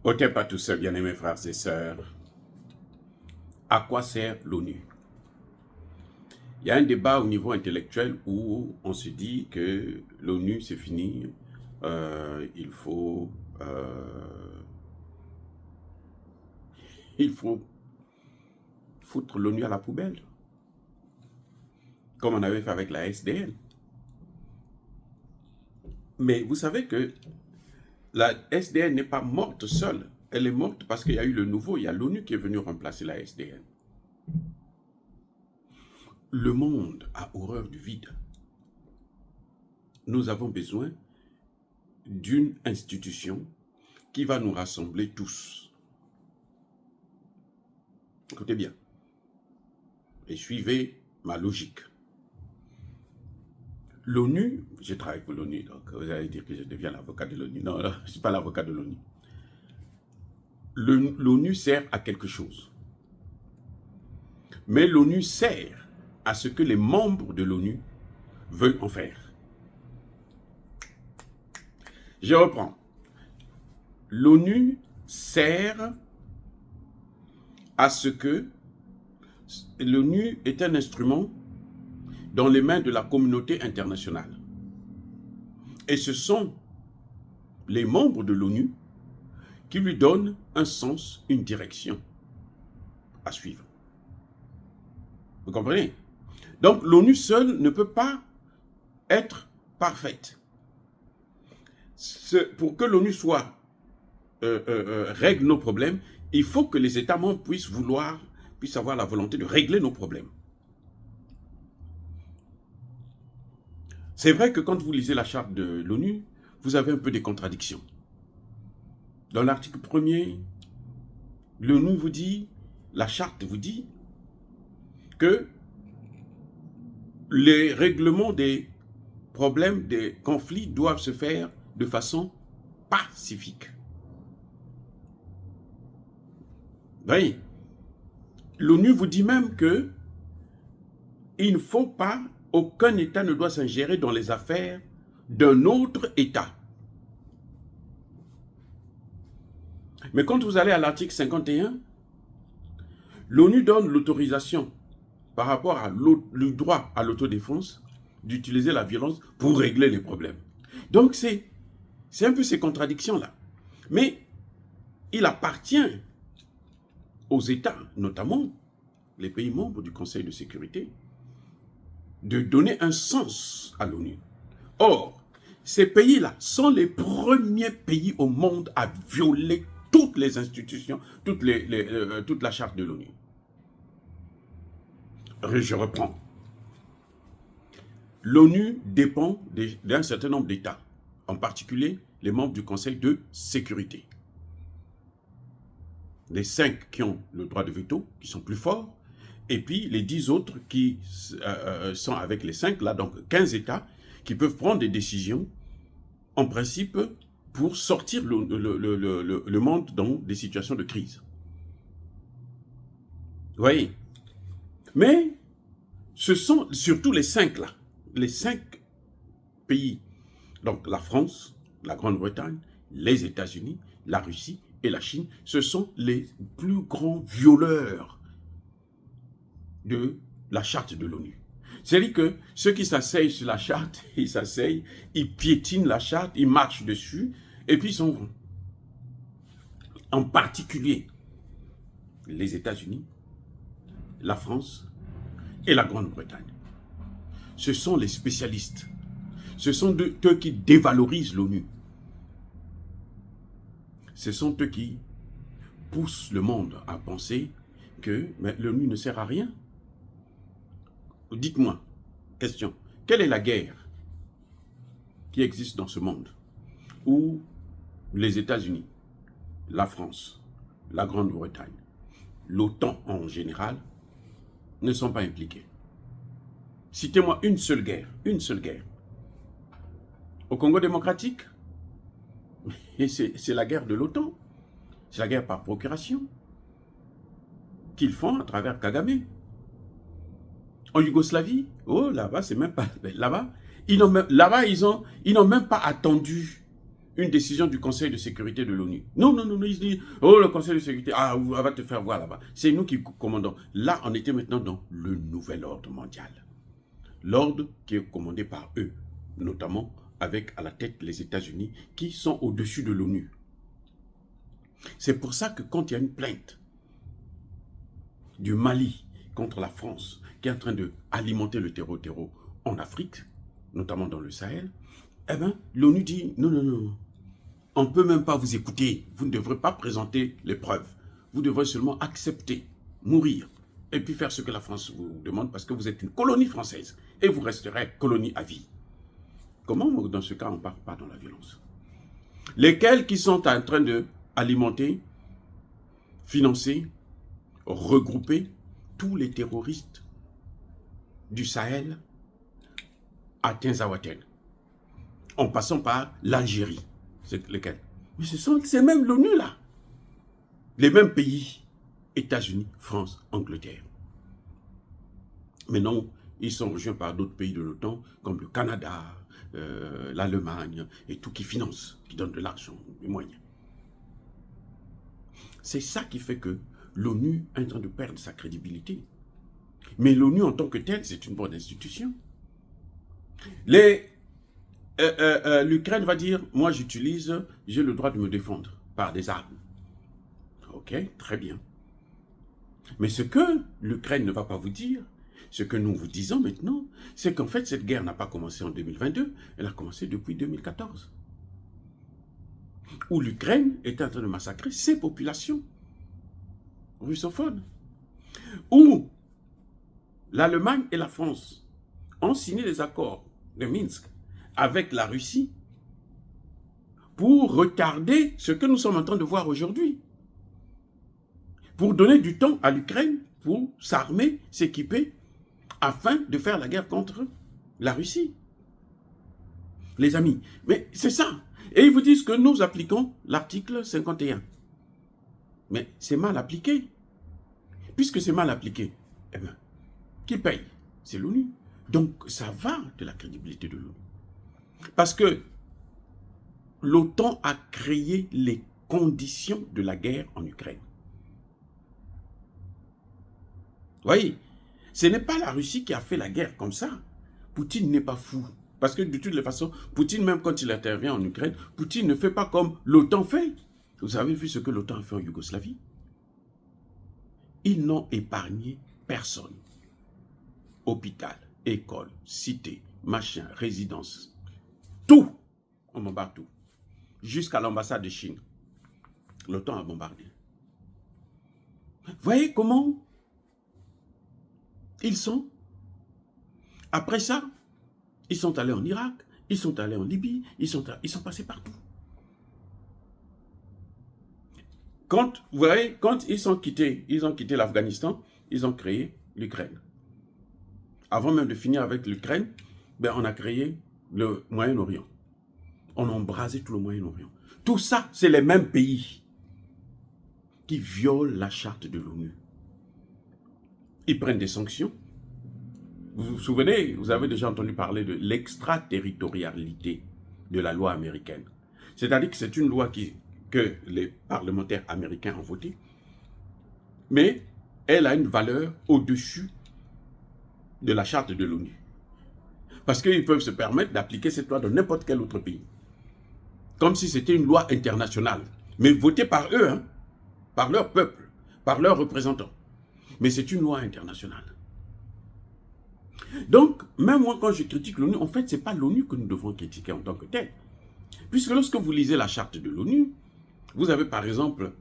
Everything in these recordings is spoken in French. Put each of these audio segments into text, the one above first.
Côté pas tout seul, bien-aimés frères et sœurs, à quoi sert l'ONU? Il y a un débat au niveau intellectuel où on se dit que l'ONU c'est fini, il faut, il faut foutre l'ONU à la poubelle, comme on avait fait avec la SDN. Mais vous savez que la SDN n'est pas morte seule, elle est morte parce qu'il y a eu le nouveau, il y a l'ONU qui est venu remplacer la SDN. Le monde a horreur du vide. Nous avons besoin d'une institution qui va nous rassembler tous. Écoutez bien. Et suivez ma logique. L'ONU, je travaille pour l'ONU, donc vous allez dire que je deviens l'avocat de l'ONU. Non, je ne suis pas l'avocat de l'ONU. L'ONU sert à quelque chose. Mais l'ONU sert à ce que les membres de l'ONU veulent en faire. Je reprends. L'ONU sert à ce que l'ONU est un instrument dans les mains de la communauté internationale. Et ce sont les membres de l'ONU qui lui donnent un sens, une direction à suivre. Vous comprenez? Donc l'ONU seule ne peut pas être parfaite. Pour que l'ONU soit règle nos problèmes, il faut que les États membres puissent avoir la volonté de régler nos problèmes. C'est vrai que quand vous lisez la charte de l'ONU, vous avez un peu des contradictions. Dans l'article 1er, l'ONU vous dit, la charte vous dit que les règlements des problèmes, des conflits doivent se faire de façon pacifique. Oui. L'ONU vous dit même que il ne faut pas, aucun État ne doit s'ingérer dans les affaires d'un autre État. Mais quand vous allez à l'article 51, l'ONU donne l'autorisation par rapport à le droit à l'autodéfense d'utiliser la violence pour régler les problèmes. Donc c'est un peu ces contradictions-là. Mais il appartient aux États, notamment les pays membres du Conseil de sécurité, de donner un sens à l'ONU. Or, ces pays-là sont les premiers pays au monde à violer toutes les institutions, toute la charte de l'ONU. Je reprends. L'ONU dépend d'un certain nombre d'États, en particulier les membres du Conseil de sécurité. Les 5 qui ont le droit de veto, qui sont plus forts, et puis les 10 autres qui sont avec les 5, là, donc 15 États, qui peuvent prendre des décisions, en principe, pour sortir le monde dans des situations de crise. Vous voyez? Mais ce sont surtout les 5 là, les 5 pays, donc la France, la Grande-Bretagne, les États-Unis, la Russie et la Chine, ce sont les plus grands violeurs de la charte de l'ONU. C'est-à-dire que ceux qui s'asseyent sur la charte, ils s'asseyent, ils piétinent la charte, ils marchent dessus, et puis ils s'en vont. En particulier, les États-Unis, la France et la Grande-Bretagne. Ce sont les spécialistes. Ce sont eux qui dévalorisent l'ONU. Ce sont eux qui poussent le monde à penser que l'ONU ne sert à rien. Dites-moi, question, quelle est la guerre qui existe dans ce monde où les États-Unis, la France, la Grande-Bretagne, l'OTAN en général, ne sont pas impliqués? Citez-moi une seule guerre, une seule guerre. Au Congo démocratique, et c'est la guerre de l'OTAN, c'est la guerre par procuration qu'ils font à travers Kagame. En Yougoslavie, oh là-bas, c'est même pas... Là-bas, ils n'ont même pas attendu une décision du Conseil de sécurité de l'ONU. Non, non, non, non, ils se disent, oh, le Conseil de sécurité, ah, on va te faire voir là-bas. C'est nous qui commandons. Là, on était maintenant dans le nouvel ordre mondial. L'ordre qui est commandé par eux, notamment avec à la tête les États-Unis, qui sont au-dessus de l'ONU. C'est pour ça que quand il y a une plainte du Mali contre la France, qui est en train d'alimenter le terreau en Afrique, notamment dans le Sahel, eh bien, l'ONU dit, non, non, non, on ne peut même pas vous écouter, vous ne devrez pas présenter les preuves, vous devrez seulement accepter, mourir, et puis faire ce que la France vous demande, parce que vous êtes une colonie française, et vous resterez colonie à vie. Comment, dans ce cas, on ne part pas dans la violence? Lesquels qui sont en train d'alimenter, financer, regrouper tous les terroristes du Sahel à Tinzaouaten, en passant par l'Algérie. C'est lesquels? Mais c'est même l'ONU là. Les mêmes pays, États-Unis, France, Angleterre. Mais non, ils sont rejoints par d'autres pays de l'OTAN, comme le Canada, l'Allemagne, et tout qui finance, qui donne de l'argent, des moyens. C'est ça qui fait que l'ONU est en train de perdre sa crédibilité. Mais l'ONU en tant que telle, c'est une bonne institution. L'Ukraine va dire, moi j'ai le droit de me défendre par des armes. Ok, très bien. Mais ce que l'Ukraine ne va pas vous dire, ce que nous vous disons maintenant, c'est qu'en fait, cette guerre n'a pas commencé en 2022, elle a commencé depuis 2014. Où l'Ukraine est en train de massacrer ses populations russophones. Où l'Allemagne et la France ont signé des accords de Minsk avec la Russie pour retarder ce que nous sommes en train de voir aujourd'hui. Pour donner du temps à l'Ukraine pour s'armer, s'équiper, afin de faire la guerre contre la Russie. Les amis, mais c'est ça. Et ils vous disent que nous appliquons l'article 51. Mais c'est mal appliqué. Puisque c'est mal appliqué, eh bien, qui paye? C'est l'ONU. Donc, ça va de la crédibilité de l'ONU. Parce que l'OTAN a créé les conditions de la guerre en Ukraine. Vous voyez, ce n'est pas la Russie qui a fait la guerre comme ça. Poutine n'est pas fou. Parce que de toutes les façons, Poutine, même quand il intervient en Ukraine, Poutine ne fait pas comme l'OTAN fait. Vous avez vu ce que l'OTAN a fait en Yougoslavie? Ils n'ont épargné personne. Hôpital, école, cité, machin, résidence. Tout. On bombarde tout. Jusqu'à l'ambassade de Chine. L'OTAN a bombardé. Vous voyez comment ils sont? Après ça, ils sont allés en Irak, ils sont allés en Libye, ils sont passés partout. Quand, vous voyez, quand ils ont quitté l'Afghanistan, ils ont créé l'Ukraine. Avant même de finir avec l'Ukraine, ben on a créé le Moyen-Orient. On a embrasé tout le Moyen-Orient. Tout ça, c'est les mêmes pays qui violent la charte de l'ONU. Ils prennent des sanctions. Vous vous souvenez, vous avez déjà entendu parler de l'extraterritorialité de la loi américaine. C'est-à-dire que c'est une loi que les parlementaires américains ont votée, mais elle a une valeur au-dessus de la charte de l'ONU. Parce qu'ils peuvent se permettre d'appliquer cette loi dans n'importe quel autre pays. Comme si c'était une loi internationale, mais votée par eux, hein, par leur peuple, par leurs représentants. Mais c'est une loi internationale. Donc, même moi, quand je critique l'ONU, en fait, ce n'est pas l'ONU que nous devons critiquer en tant que tel. Puisque lorsque vous lisez la charte de l'ONU, vous avez par exemple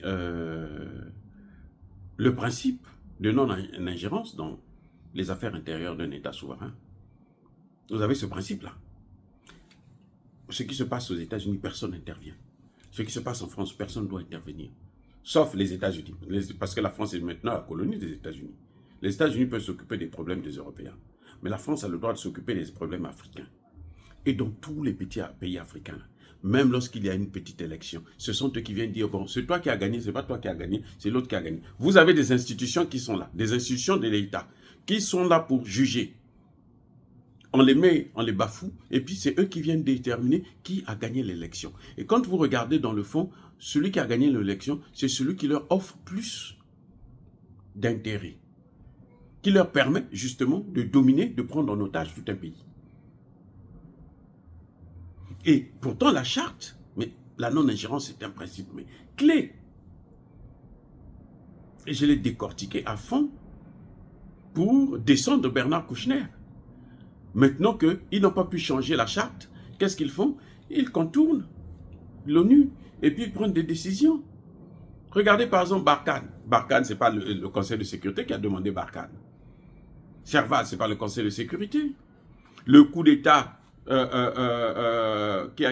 le principe de non-ingérence dans les affaires intérieures d'un État souverain. Vous avez ce principe-là. Ce qui se passe aux États-Unis, personne n'intervient. Ce qui se passe en France, personne ne doit intervenir. Sauf les États-Unis. Parce que la France est maintenant la colonie des États-Unis. Les États-Unis peuvent s'occuper des problèmes des Européens. Mais la France a le droit de s'occuper des problèmes africains. Et dans tous les petits pays africains, même lorsqu'il y a une petite élection, ce sont eux qui viennent dire, bon, c'est toi qui as gagné, c'est pas toi qui as gagné, c'est l'autre qui a gagné. Vous avez des institutions qui sont là, des institutions de l'État, qui sont là pour juger on les met, on les bafoue, et puis c'est eux qui viennent déterminer qui a gagné l'élection. Et quand vous regardez dans le fond, celui qui a gagné l'élection, c'est celui qui leur offre plus d'intérêt, qui leur permet justement de dominer, de prendre en otage tout un pays. Et pourtant la charte, mais la non-ingérence est un principe mais clé. Et je l'ai décortiqué à fond pour descendre Bernard Kouchner. Maintenant qu'ils n'ont pas pu changer la charte, qu'est-ce qu'ils font? Ils contournent l'ONU et puis ils prennent des décisions. Regardez par exemple Barkhane. Barkhane, ce n'est pas le Conseil de sécurité qui a demandé Barkhane. Serval, ce n'est pas le Conseil de sécurité. Le coup d'État qui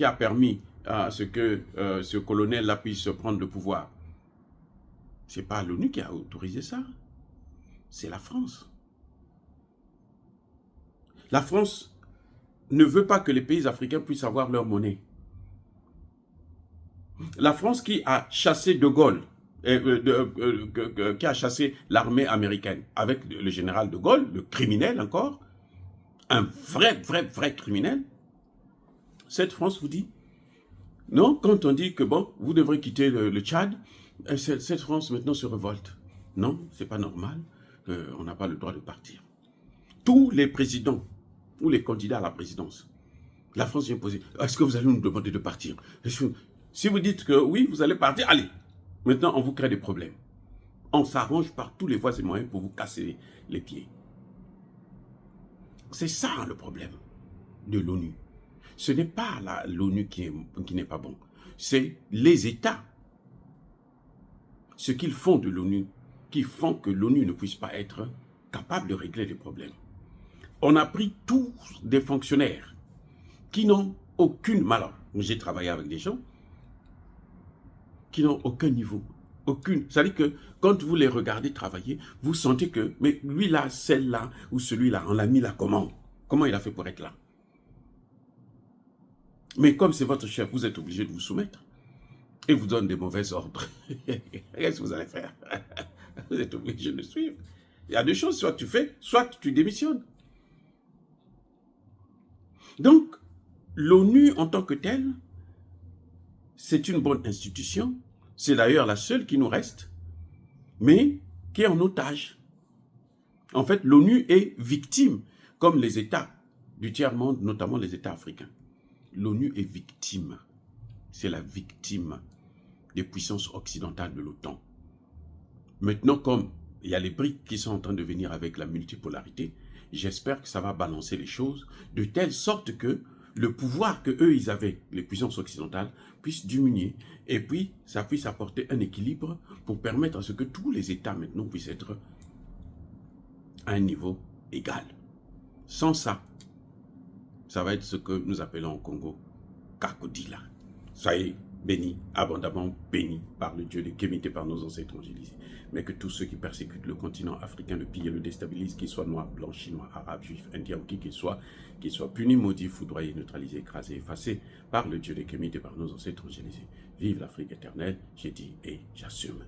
a permis à ce que ce colonel-là puisse prendre le pouvoir, ce n'est pas l'ONU qui a autorisé ça. C'est la France. La France ne veut pas que les pays africains puissent avoir leur monnaie. La France qui a chassé De Gaulle, qui a chassé l'armée américaine avec le général De Gaulle, le criminel encore, un vrai criminel, cette France vous dit, non, quand on dit que bon, vous devrez quitter le Tchad, cette France maintenant se révolte. Non, c'est pas normal, on n'a pas le droit de partir. Tous les présidents ou les candidats à la présidence, la France vient poser, est-ce que vous allez nous demander de partir? Si vous dites que oui, vous allez partir, allez. Maintenant, on vous crée des problèmes. On s'arrange par tous les voies et moyens pour vous casser les pieds. C'est ça le problème de l'ONU. Ce n'est pas l'ONU qui n'est pas bon. C'est les États. Ce qu'ils font de l'ONU, qui font que l'ONU ne puisse pas être capable de régler les problèmes. On a pris tous des fonctionnaires qui n'ont aucune malheur. J'ai travaillé avec des gens qui n'ont aucun niveau, aucune. C'est-à-dire que quand vous les regardez travailler, vous sentez que, mais lui là, celle-là, ou celui-là, on l'a mis là comment? Comment il a fait pour être là? Mais comme c'est votre chef, vous êtes obligé de vous soumettre. Et vous donne des mauvais ordres. Qu'est-ce que vous allez faire? Vous êtes obligé de suivre. Il y a deux choses, soit tu fais, soit tu démissionnes. Donc, l'ONU en tant que telle, c'est une bonne institution. C'est d'ailleurs la seule qui nous reste, mais qui est en otage. En fait, l'ONU est victime, comme les États du tiers-monde, notamment les États africains. L'ONU est victime. C'est la victime des puissances occidentales de l'OTAN. Maintenant, comme il y a les BRICS qui sont en train de venir avec la multipolarité, j'espère que ça va balancer les choses de telle sorte que le pouvoir que eux ils avaient, les puissances occidentales, puisse diminuer et puis ça puisse apporter un équilibre pour permettre à ce que tous les États maintenant puissent être à un niveau égal. Sans ça, ça va être ce que nous appelons au Congo Kakodila. Soyez bénis, abondamment bénis par le Dieu de Kémité, par nos ancêtres évangélisés. Mais que tous ceux qui persécutent le continent africain, le pillent et le déstabilisent, qu'ils soient noirs, blancs, chinois, arabes, juifs, indiens ou qui qu'ils soient punis, maudits, foudroyés, neutralisés, écrasés, effacés par le Dieu de Kémité, par nos ancêtres évangélisés. Vive l'Afrique éternelle, j'ai dit et j'assume.